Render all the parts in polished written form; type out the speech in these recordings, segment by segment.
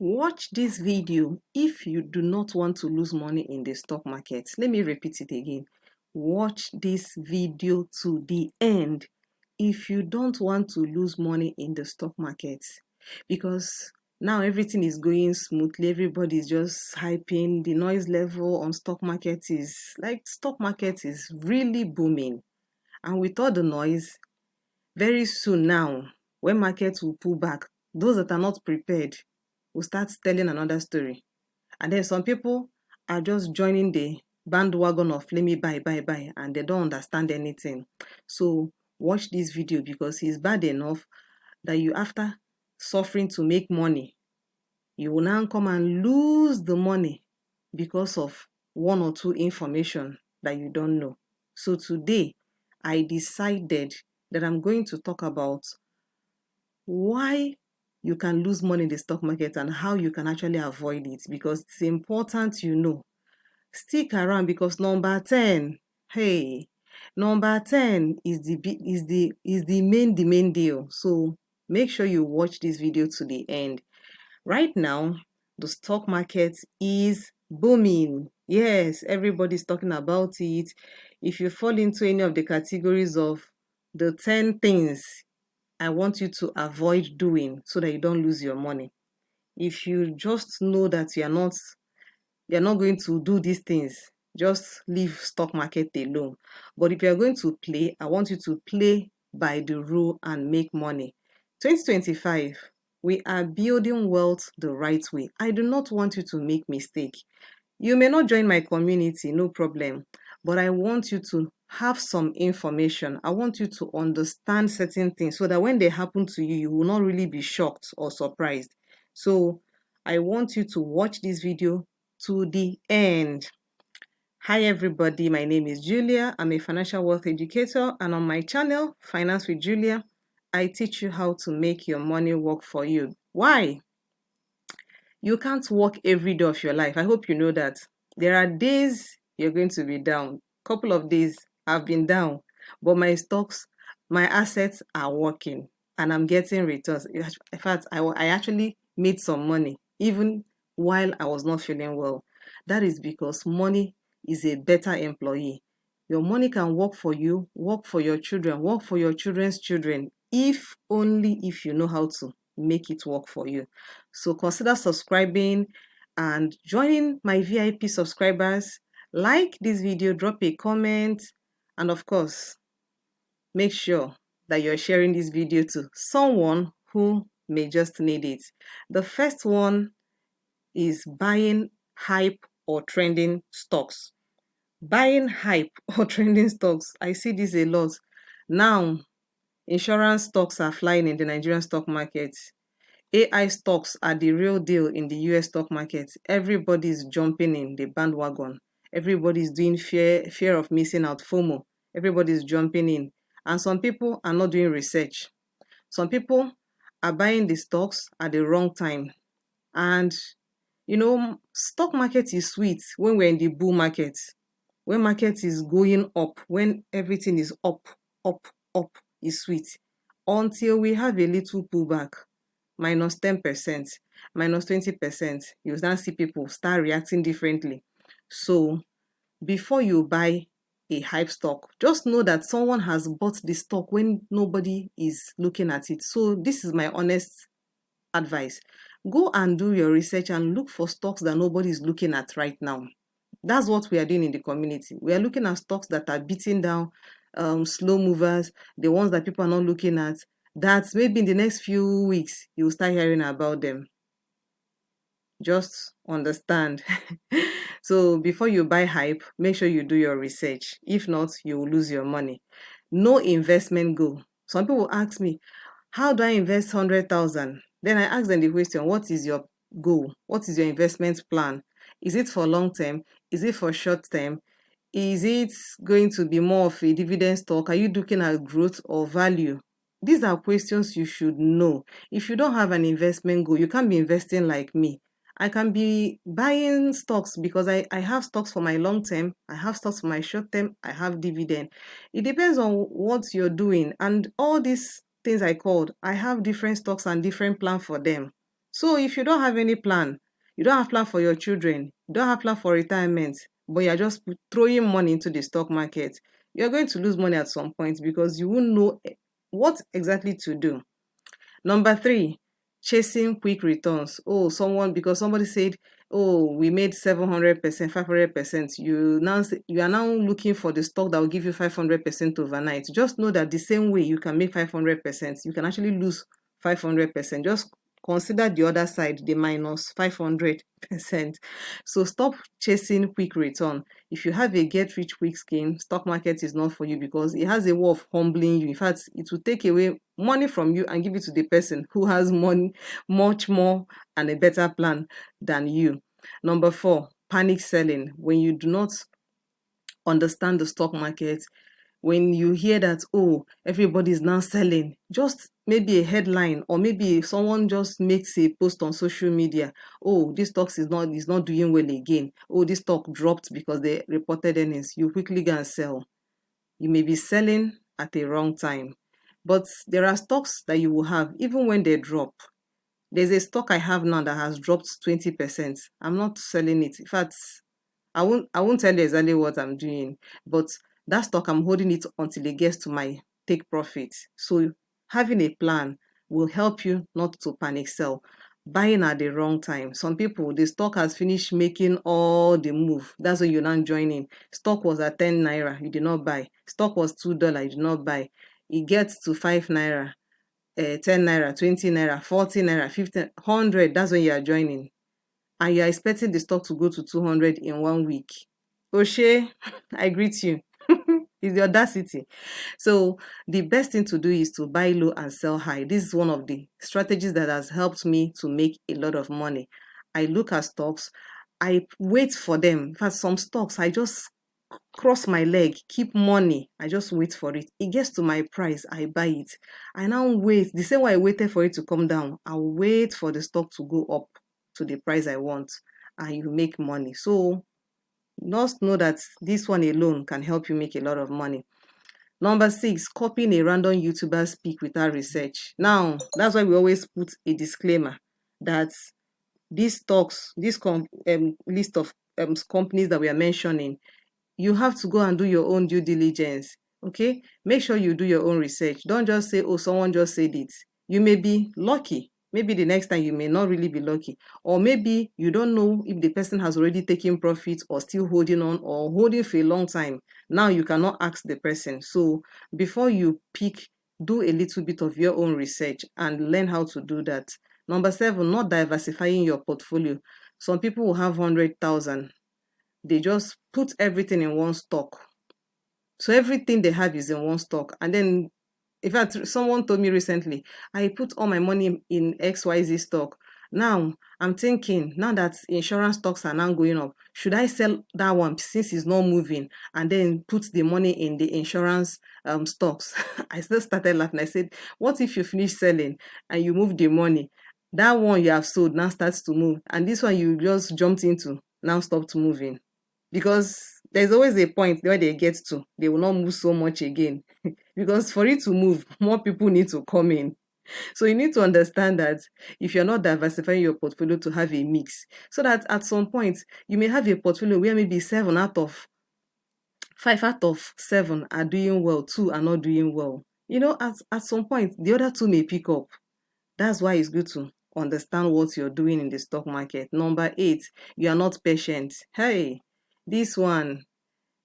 Watch this video if you do not want to lose money in the stock market. Let me repeat it again. Watch this video to the end if you don't want to lose money in the stock market, because now everything is going smoothly. Everybody's just hyping. The noise level on stock market is really booming. And with all the noise, very soon now, when markets will pull back, those that are not prepared will start telling another story. And then some people are just joining the bandwagon of let me buy, and they don't understand anything. So watch this video, because it's bad enough that you, after suffering to make money, you will now come and lose the money because of one or two information that you don't know. So today, I decided that I'm going to talk about why you can lose money in the stock market and how you can actually avoid it, because it's important you know. Stick around, because number 10, hey, number 10 is the main deal. So make sure you watch this video to the end. Right now, the stock market is booming. Yes, everybody's talking about it. If you fall into any of the categories of the 10 things I want you to avoid doing so that you don't lose your money, if you just know that you're not going to do these things, just leave stock market alone. But if you're going to play, I want you to play by the rule and make money. 2025, we are building wealth the right way. I do not want you to make mistake. You may not join my community, no problem, but I want you to have some information. I want you to understand certain things so that when they happen to you, you will not really be shocked or surprised. So I want you to watch this video to the end. Hi everybody, my name is Julia. I'm a financial wealth educator, and on my channel, Finance with Julia, I teach you how to make your money work for you. Why? You can't work every day of your life. I hope you know that. There are days you're going to be down. Couple of days I've been down, but my stocks, my assets are working and I'm getting returns. In fact, I actually made some money even while I was not feeling well. That is because money is a better employee. Your money can work for you, work for your children, work for your children's children, if only if you know how to make it work for you. So consider subscribing and joining my VIP subscribers. Like this video, drop a comment, and of course, make sure that you're sharing this video to someone who may just need it. The first one is buying hype or trending stocks. Buying hype or trending stocks. I see this a lot. Now, insurance stocks are flying in the Nigerian stock market. AI stocks are the real deal in the US stock market. Everybody's jumping in the bandwagon. Everybody's doing fear of missing out, FOMO. Everybody's jumping in. And some people are not doing research. Some people are buying the stocks at the wrong time. And stock market is sweet when we're in the bull market. When market is going up, when everything is up, up, is sweet. Until we have a little pullback, minus 10%, minus 20%, you now see people start reacting differently. So before you buy a hype stock, just know that someone has bought the stock when nobody is looking at it. So this is my honest advice. Go and do your research and look for stocks that nobody is looking at right now. That's what we are doing in the community. We are looking at stocks that are beating down slow movers, the ones that people are not looking at, that maybe in the next few weeks you'll start hearing about them. Just understand. So before you buy hype, make sure you do your research. If not, you will lose your money. No investment goal. Some people ask me, how do I invest 100,000? Then I ask them the question, what is your goal? What is your investment plan? Is it for long term? Is it for short term? Is it going to be more of a dividend stock? Are you looking at growth or value? These are questions you should know. If you don't have an investment goal, you can't be investing like me. I can be buying stocks because I have stocks for my long term, I have stocks for my short term, I have dividend. It depends on what you're doing. And all these things I called, I have different stocks and different plan for them. So if you don't have any plan, you don't have plan for your children, you don't have plan for retirement, but you're just throwing money into the stock market, you're going to lose money at some point because you won't know what exactly to do. Number 3, chasing quick returns. Oh, because somebody said, oh, we made 700%, 500%. You are now looking for the stock that will give you 500% overnight. Just know that the same way you can make 500%, you can actually lose 500%. Just consider the other side, the minus 500%. So stop chasing quick return. If you have a get rich quick scheme, stock market is not for you because it has a way of humbling you. In fact, it will take away money from you and give it to the person who has money, much more and a better plan than you. Number 4, panic selling. When you do not understand the stock market, when you hear that, oh, everybody is now selling, just maybe a headline, or maybe someone just makes a post on social media, oh, this stock is not doing well again, oh, this stock dropped because they reported earnings, you quickly go and sell. You may be selling at a wrong time. But there are stocks that you will have even when they drop. There's a stock I have now that has dropped 20%. I'm not selling it. In fact, I won't tell you exactly what I'm doing, but that stock I'm holding it until it gets to my take profit. So having a plan will help you not to panic sell. Buying at the wrong time. Some people, the stock has finished making all the move. That's when you're not joining. Stock was at 10 naira, you did not buy. Stock was $2, you did not buy. It gets to 5 naira, 10 naira, 20 naira, 40 naira, 50, 100. That's when you are joining. And you are expecting the stock to go to 200 in 1 week. Oshe, I greet you. It's the audacity. So the best thing to do is to buy low and sell high. This is one of the strategies that has helped me to make a lot of money. I look at stocks, I wait for them. In fact, some stocks, I just cross my leg, keep money, I just wait for it. It gets to my price, I buy it. I now wait. The same way I waited for it to come down, I'll wait for the stock to go up to the price I want, and you make money. So just know that this one alone can help you make a lot of money. Number 6, copying a random YouTuber speak without research. Now, that's why we always put a disclaimer that these stocks, this list of companies that we are mentioning, you have to go and do your own due diligence. Okay, make sure you do your own research. Don't just say, oh, someone just said it. You may be lucky. Maybe the next time you may not really be lucky, or maybe you don't know if the person has already taken profit or still holding on or holding for a long time. Now you cannot ask the person. So before you pick, do a little bit of your own research and learn how to do that. Number 7, not diversifying your portfolio. Some people will have 100,000. They just put everything in one stock. So everything they have is in one stock. And then, in fact, someone told me recently, I put all my money in XYZ stock. Now, I'm thinking, now that insurance stocks are now going up, should I sell that one since it's not moving and then put the money in the insurance stocks? I still started laughing. I said, what if you finish selling and you move the money? That one you have sold now starts to move. And this one you just jumped into now stopped moving. Because there's always a point where they get to, they will not move so much again. Because for it to move, more people need to come in. So you need to understand that if you're not diversifying your portfolio to have a mix, so that at some point you may have a portfolio where maybe 5 out of 7 are doing well, 2 are not doing well. At some point the other 2 may pick up. That's why it's good to understand what you're doing in the stock market. Number 8, you are not patient. Hey, this one,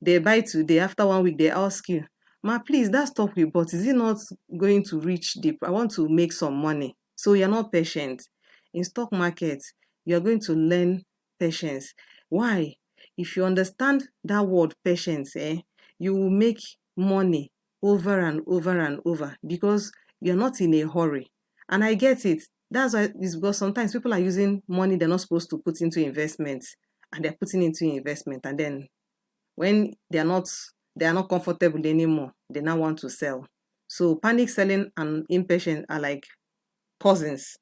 they buy today, after 1 week they ask you, ma, please, that stock we bought, is it not going to reach I want to make some money. So you're not patient. In stock market, you're going to learn patience. Why? If you understand that word patience, you will make money over and over and over because you're not in a hurry. And I get it. That's why it's because sometimes people are using money they're not supposed to put into investments, and they're putting into investment, and then when they are not comfortable anymore, they now want to sell. So panic selling and impatience are like cousins,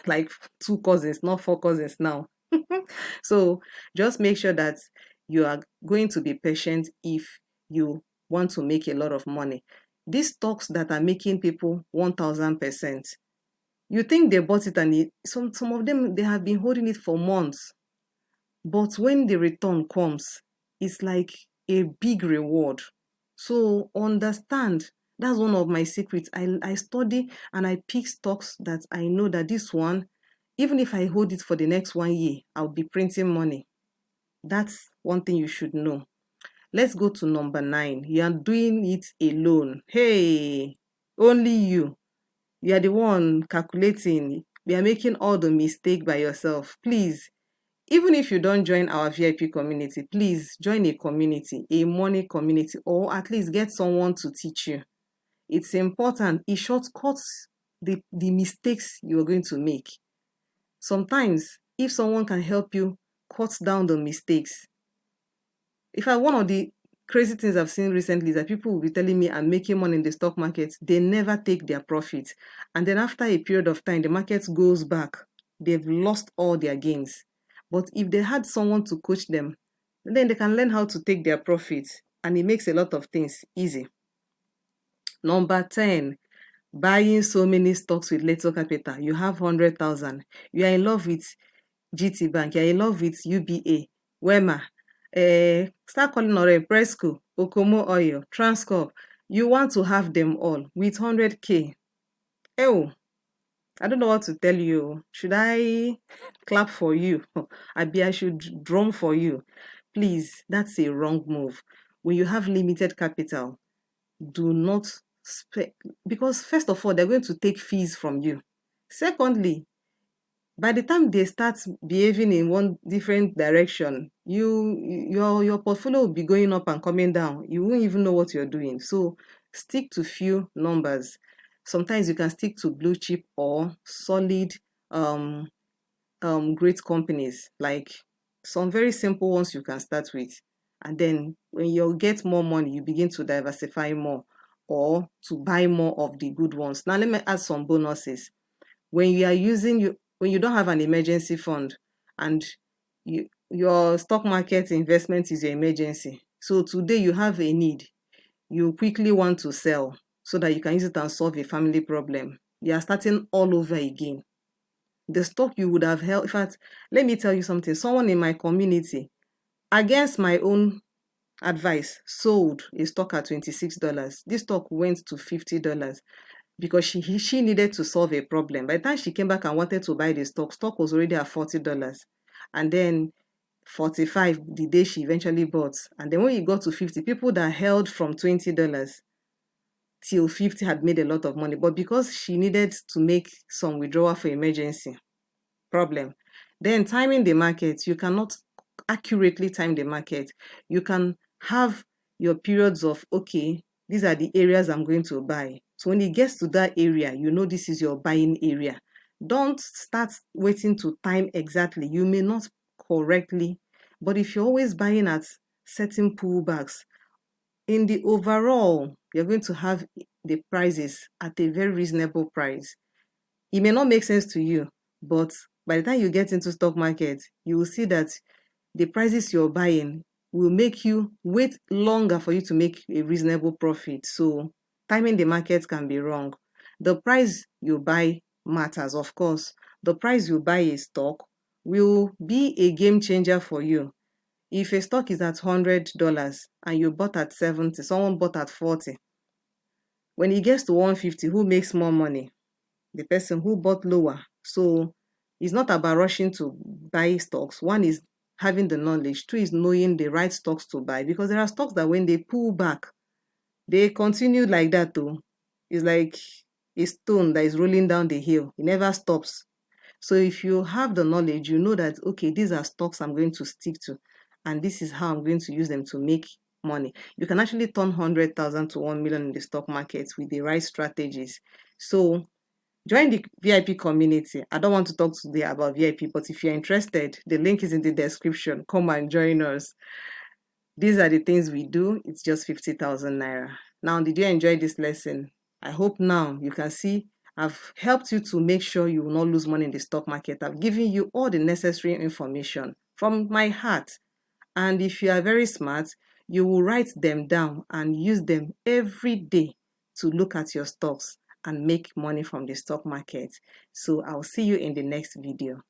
like 2 cousins, not 4 cousins now. So just make sure that you are going to be patient if you want to make a lot of money. These stocks that are making people 1,000%, You think they bought it and some of them, they have been holding it for months. But when the return comes, it's like a big reward. So understand, that's one of my secrets. I study and I pick stocks that I know that this one, even if I hold it for the next 1 year, I'll be printing money. That's one thing you should know. Let's go to number 9. You are doing it alone. Hey, only you. You are the one calculating. You are making all the mistake by yourself. Please, even if you don't join our VIP community, please join a community, a money community, or at least get someone to teach you. It's important. It shortcuts the mistakes you're going to make. Sometimes, if someone can help you cut down the mistakes. In fact, one of the crazy things I've seen recently is that people will be telling me I'm making money in the stock market. They never take their profit. And then after a period of time, the market goes back. They've lost all their gains. But if they had someone to coach them, then they can learn how to take their profits. And it makes a lot of things easy. Number 10, buying so many stocks with little capital. You have 100,000. You are in love with GT Bank. You are in love with UBA, Wema, start calling already, Presco, Okomo Oil, Transcorp. You want to have them all with 100K. Oh, I don't know what to tell you. Should I clap for you? I should drum for you. Please, that's a wrong move. When you have limited capital, do not spend, because first of all, they're going to take fees from you. Secondly, by the time they start behaving in one different direction, your portfolio will be going up and coming down. You won't even know what you're doing. So stick to few numbers. Sometimes you can stick to blue chip or solid great companies, like some very simple ones you can start with. And then when you get more money, you begin to diversify more or to buy more of the good ones. Now let me add some bonuses. When you don't have an emergency fund and your stock market investment is your emergency. So today you have a need, you quickly want to sell so that you can use it and solve a family problem. You are starting all over again. The stock you would have held, in fact, let me tell you something. Someone in my community, against my own advice, sold a stock at $26. This stock went to $50 because she needed to solve a problem. By the time she came back and wanted to buy the stock was already at $40. And then 45 the day she eventually bought. And then when it got to 50, people that held from $20 till 50 had made a lot of money. But because she needed to make some withdrawal for emergency problem, then timing the market, you cannot accurately time the market. You can have your periods of, okay, these are the areas I'm going to buy. So when it gets to that area, you know this is your buying area. Don't start waiting to time exactly. You may not correctly, but if you're always buying at certain pullbacks, in the overall, you're going to have the prices at a very reasonable price. It may not make sense to you, but by the time you get into stock market, you will see that the prices you're buying will make you wait longer for you to make a reasonable profit. So timing the market can be wrong. The price you buy matters, of course. The price you buy a stock will be a game changer for you. If a stock is at $100 and you bought at 70, someone bought at 40, when it gets to 150, who makes more money? The person who bought lower. So it's not about rushing to buy stocks. One is having the knowledge. Two is knowing the right stocks to buy, because there are stocks that when they pull back, they continue like that too. It's like a stone that is rolling down the hill. It never stops. So if you have the knowledge, you know that, okay, these are stocks I'm going to stick to, and this is how I'm going to use them to make money. You can actually turn 100,000 to 1 million in the stock market with the right strategies. So join the VIP community. I don't want to talk today about VIP, but if you're interested, the link is in the description. Come and join us. These are the things we do. It's just 50,000 naira. Now, did you enjoy this lesson? I hope now you can see I've helped you to make sure you will not lose money in the stock market. I've given you all the necessary information from my heart. And if you are very smart, you will write them down and use them every day to look at your stocks and make money from the stock market. So I'll see you in the next video.